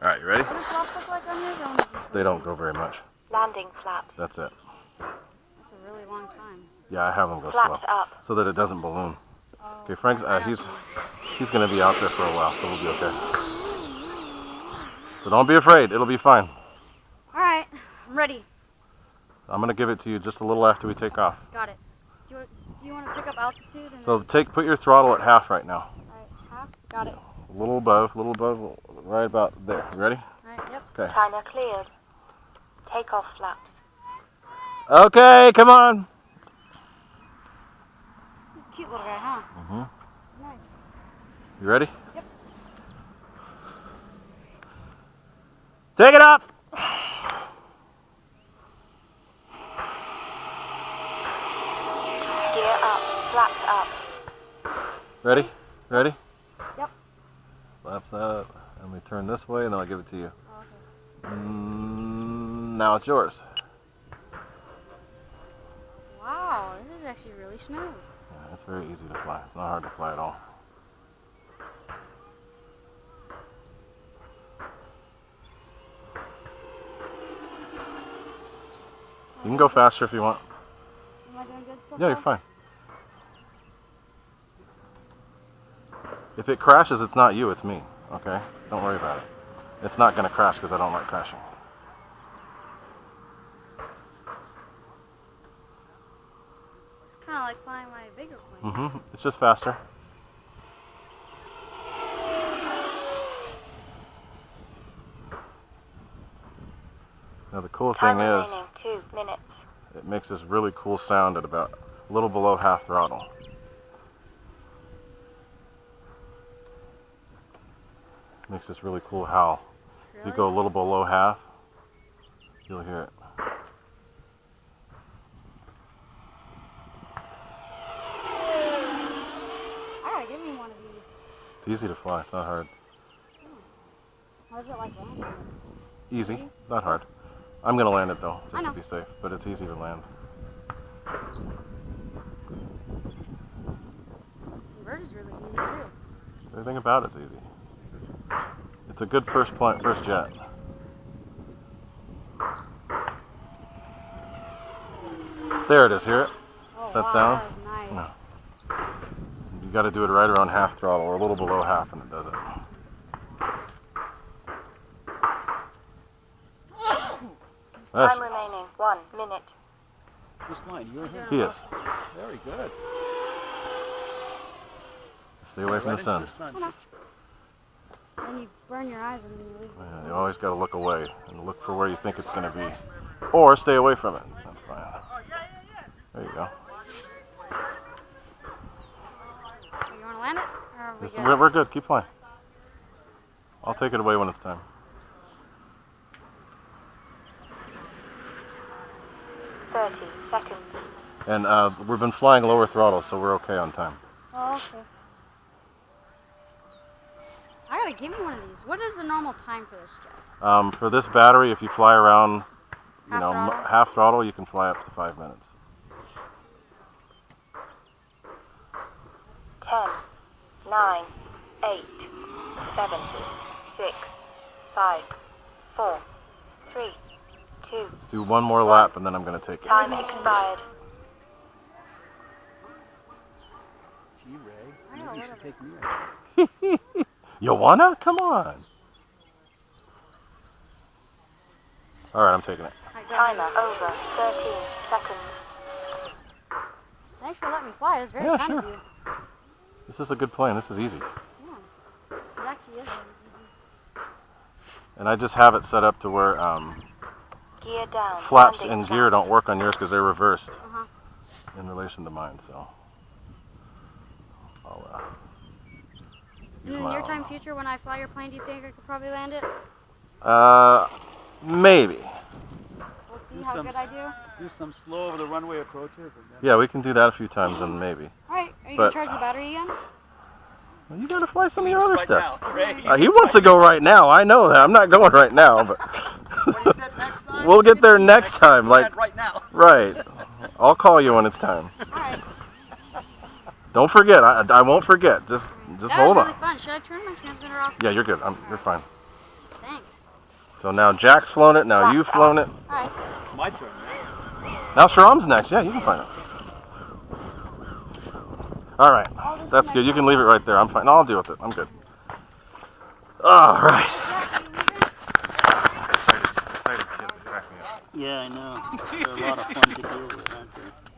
Alright, you ready? What do flaps look like on yours? They don't go very much. Landing flaps. That's it. That's a really long time. Yeah, I have them go Flaps slow. up. So that it doesn't balloon. Oh, Okay, Frank's, he's going to be out there for a while, so we'll be okay. So don't be afraid. It'll be fine. Alright, I'm ready. I'm going to give it to you just a little after we take off. Got it. Do you want to pick up altitude? And So put your throttle at half right now. Alright, half. Got it. A little above, right about there. You ready? Alright, yep. Okay. Timer cleared. Takeoff flaps. Okay, come on. He's a cute little guy, huh? Mm-hmm. Nice. You ready? Yep. Take it off. Gear up. Flaps up. Ready? Ready? Yep. Flaps up. And we turn this way, and then I'll give it to you. Oh, okay. Now it's yours. Wow, this is actually really smooth. Yeah, it's very easy to fly. It's not hard to fly at all. You can go faster if you want. Am I doing good so Yeah, far? you're fine. If it crashes, it's not you, it's me. Okay? Don't worry about it. It's not going to crash because I don't like crashing. It's kind of like flying my bigger plane. Mm-hmm. It's just faster. Now the cool Time thing is, remaining 2 minutes. it makes this really cool sound at about a little below half throttle. Makes this really cool howl. If you go a little below half, you'll hear it. Alright, give me one of these. It's easy to fly, it's not hard. How's it like landing? Easy, it's not hard. I'm going to land it though, I just to know. be safe, but it's easy to land. Convert is really easy too. Everything about it's easy. It's a good first jet. There it is, hear it? Oh, That wow, sound? That was nice. No. You got to do it right around half throttle or a little below half and it does it. That's- Time remaining 1 minute. Who's flying? You or him? He is. Very good. Stay away from the sun. Then you burn your eyes and then you lose. Yeah, you always got to look away and look for where you think it's going to be. Or stay away from it. That's fine. There you go. You want to land it? Or are we This is, good? we're good. Keep flying. I'll take it away when it's time. Thirty seconds. And we've been flying lower throttle, so we're okay on time. Oh, okay. I gotta give me one of these. What is the normal time for this jet? For this battery, if you fly around, Half throttle? half throttle, you can fly up to 5 minutes. 10, 9, 8, 7, 6, 5, 4, 3, 2. Let's do one more lap, and then I'm going to take it. Time expired. Gee, Ray, I maybe know, you should whatever. take me out. You wanna? Come on. All right, I'm taking it. Alright, go ahead. Timer over 13 seconds. Thanks for letting me fly. It was very Yeah, kind of sure. you. This is a good plane. This is easy. Yeah. It actually is really easy. And I just have it set up to where Gear down. flaps Landing and gear flaps. don't work on yours because they're reversed Uh-huh. in relation to mine. So I'll In the near time future, when I fly your plane, do you think I could probably land it? maybe. We'll see Do how some good I do. Do some slow over the runway approaches. And then Yeah, we can do that a few times and maybe. Alright, are you But- gonna charge the battery again? Well, you gotta fly some of your other right stuff. now, Ray. He wants to go right now. I know that. I'm not going right now, but What you said next time? we'll get there next time. Like right now. right. I'll call you when it's time. Alright. Don't forget. I won't forget. Just That hold was on. really fun. Should I turn my transmitter off? Yeah, you're good. You're fine. Thanks. So now Jack's flown it. Now you've flown it. Alright. It's my turn, right? Now Sharam's next. Yeah, you can find it. All right. That's good. You can leave it right there. I'm fine. No, I'll deal with it. I'm good. All right. Yeah, I know. They're a lot of fun to deal with, aren't they?